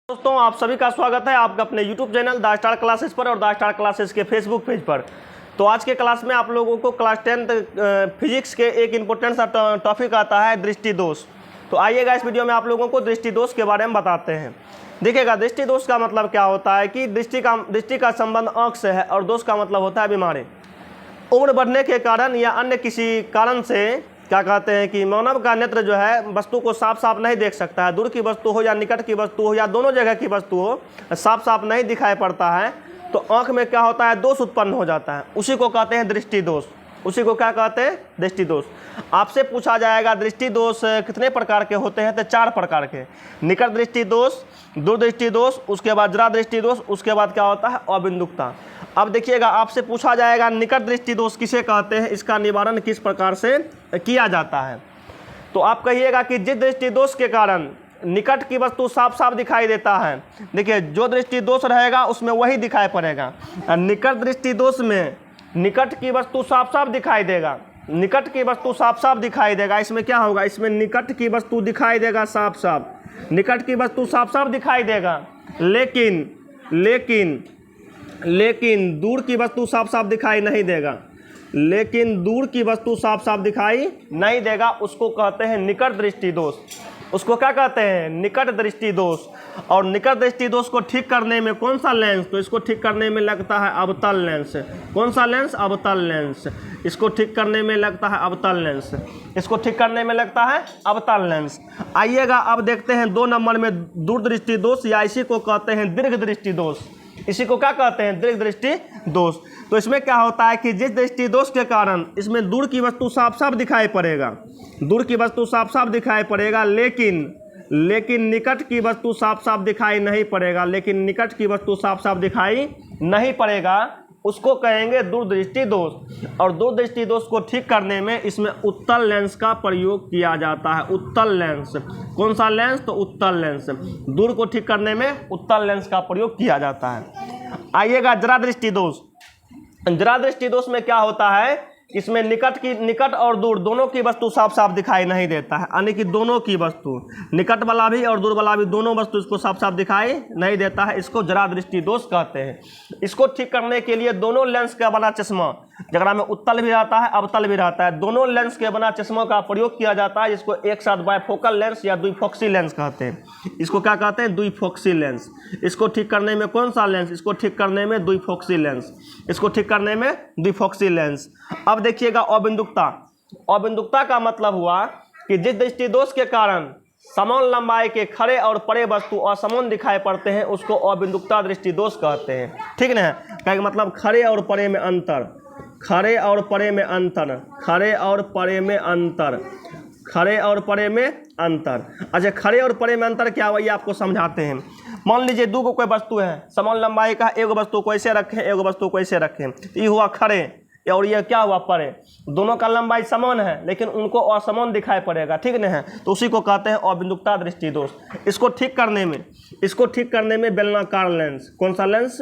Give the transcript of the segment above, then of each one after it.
दोस्तों आप सभी का स्वागत है आपका अपने YouTube channel the star classes पर और द स्टार क्लासेस के फेसबुक पेज पर। तो आज के क्लास में आप लोगों को क्लास 10th फिजिक्स के एक इम्पोर्टेंट सा टॉपिक आता है दृष्टि दोष। तो आइएगा इस वीडियो में आप लोगों को दृष्टि दोष के बारे में बताते हैं। देखिएगा, दृष्टि दोष का मतलब क्या होता है कि दृष्टि का संबंध आँख से है और दोष का मतलब होता है बीमारी। उम्र बढ़ने के कारण या अन्य किसी कारण से क्या कहते हैं कि मानव का नेत्र जो है वस्तु को साफ साफ नहीं देख सकता है। दूर की वस्तु हो या निकट की वस्तु हो या दोनों जगह की वस्तु हो, साफ साफ नहीं दिखाई पड़ता है। तो आंख में क्या होता है, दोष उत्पन्न हो जाता है। उसी को कहते हैं दृष्टि दोष। उसी को क्या कहते हैं, दृष्टि दोष। आपसे पूछा जाएगा दृष्टि दोष कितने प्रकार के होते हैं, तो 4 प्रकार के। निकट दृष्टि दोष, दूरदृष्टि दोष, उसके बाद जरा दृष्टि दोष, उसके बाद क्या होता है, अबिंदुकता। अब देखिएगा, आपसे पूछा जाएगा निकट दृष्टि दोष किसे कहते हैं, इसका निवारण किस प्रकार से किया जाता है। तो आप कहिएगा कि जिस दृष्टि दोष के कारण निकट की वस्तु साफ साफ दिखाई देता है, देखिए जो दृष्टि दोष रहेगा उसमें वही दिखाई पड़ेगा। निकट दृष्टि दोष में निकट की वस्तु साफ साफ दिखाई देगा, निकट की वस्तु साफ साफ दिखाई देगा। इसमें क्या होगा, इसमें निकट की वस्तु दिखाई देगा साफ साफ, निकट की वस्तु साफ साफ दिखाई देगा। लेकिन दूर की वस्तु साफ साफ दिखाई नहीं देगा। लेकिन दूर की वस्तु साफ साफ दिखाई नहीं देगा, उसको कहते हैं निकट दृष्टि दोष। उसको क्या कहते हैं, निकट दृष्टि दोष। और निकट दृष्टि दोष को ठीक करने में कौन सा लेंस, तो इसको ठीक करने में लगता है अवतल लेंस। कौन सा लेंस, अवतल लेंस। इसको ठीक करने में लगता है अवतल लेंस। इसको ठीक करने में लगता है अवतल लेंस। आइएगा अब देखते हैं 2 नंबर में दूरदृष्टि दोष, या इसी को कहते हैं दीर्घ दृष्टि दोष। इसी को क्या कहते हैं, दीर्घ दृष्टि दोष। तो इसमें क्या होता है कि जिस दृष्टि दोष के कारण इसमें दूर की वस्तु साफ साफ दिखाई पड़ेगा, दूर की वस्तु साफ साफ दिखाई पड़ेगा, लेकिन निकट की वस्तु साफ साफ दिखाई नहीं पड़ेगा। लेकिन निकट की वस्तु साफ साफ दिखाई नहीं पड़ेगा, उसको कहेंगे दूरदृष्टि दोष। और दूरदृष्टि दोष को ठीक करने में इसमें उत्तल लेंस का प्रयोग किया जाता है। उत्तल लेंस, कौन सा लेंस, तो उत्तल लेंस। दूर को ठीक करने में उत्तल लेंस का प्रयोग किया जाता है। आइएगा जरा दृष्टि दोष। जरा दृष्टि दोष में क्या होता है, इसमें निकट और दूर दोनों की वस्तु साफ साफ दिखाई नहीं देता है। यानी कि दोनों की वस्तु, निकट वाला भी और दूर वाला भी, दोनों वस्तु इसको साफ साफ दिखाई नहीं देता है। इसको जरा दृष्टि दोष कहते हैं। इसको ठीक करने के लिए दोनों लेंस का बना चश्मा, जगह में उत्तल भी रहता है अवतल भी रहता है, दोनों लेंस के बना चश्मा का प्रयोग किया जाता है, जिसको एक साथ बायफोकल लेंस या द्विफोक्सी लेंस कहते हैं। इसको क्या कहते हैं, द्विफोक्सी लेंस। इसको ठीक करने में कौन सा लेंस, इसको ठीक करने में द्विफोक्सी लेंस। इसको ठीक करने में द्विफोक्सी लेंस। अब देखिएगा अबिंदुकता। अबिंदुकता का मतलब हुआ कि जिस दृष्टि दोष के कारण समान लंबाई के खड़े और परे वस्तु असमान दिखाई पड़ते हैं, उसको अबिंदुकता दृष्टि दोष कहते हैं। ठीक ना, क्या मतलब खड़े और परे में अंतर, खड़े और परे में अंतर, खड़े और परे में अंतर, खड़े और परे में अंतर। अच्छा, खड़े और परे में अंतर क्या हुआ, ये आपको समझाते हैं। मान लीजिए 2 कोई वस्तु है समान लंबाई का, एक वस्तु को ऐसे रखें, एक वस्तु को ऐसे रखें, तो ये हुआ खड़े और ये क्या हुआ, परे। दोनों का लंबाई समान है लेकिन उनको असमान दिखाई पड़ेगा। ठीक नहीं है, तो उसी को कहते हैं अबिंदुकता दृष्टि दोष। इसको ठीक करने में बेलनाकार लेंस, कौन सा लेंस,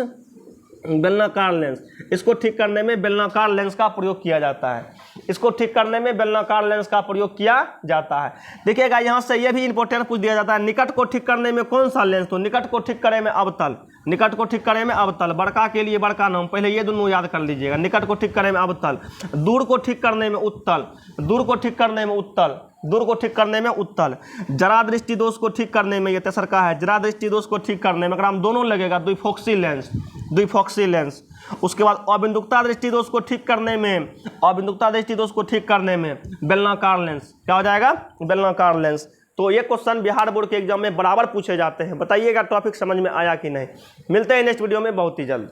बेलनाकार लेंस। इसको ठीक करने में बेलनाकार लेंस का प्रयोग किया जाता है। इसको ठीक करने में बेलनाकार लेंस का प्रयोग किया जाता है। देखिएगा, यहाँ से ये भी इंपॉर्टेंट पूछ दिया जाता है, निकट को ठीक करने में कौन सा लेंस, तो निकट को ठीक करने में अवतल। निकट को ठीक करने में अवतल, बड़का के लिए बड़का नाम, पहले ये दोनों याद कर लीजिएगा। निकट को ठीक करने में अवतल, दूर को ठीक करने में उत्तल, दूर को ठीक करने में उत्तल, दूर को ठीक करने में उत्तल। जरा दृष्टि दोष को ठीक करने में, ये तेसर का है, जरा दृष्टि दोष को ठीक करने में अगर हम दोनों लगेगा द्विफोक्सी लेंस, द्विफोक्सी लेंस। उसके बाद अबिंदुकता दृष्टि दोष को ठीक करने में, अबिंदुकता दृष्टि दोष को ठीक करने में बेलनाकार लेंस, क्या हो जाएगा, बेलनाकार लेंस। तो ये क्वेश्चन बिहार बोर्ड के एग्जाम में बराबर पूछे जाते हैं। बताइएगा टॉपिक समझ में आया कि नहीं। मिलते हैं नेक्स्ट वीडियो में बहुत ही जल्द।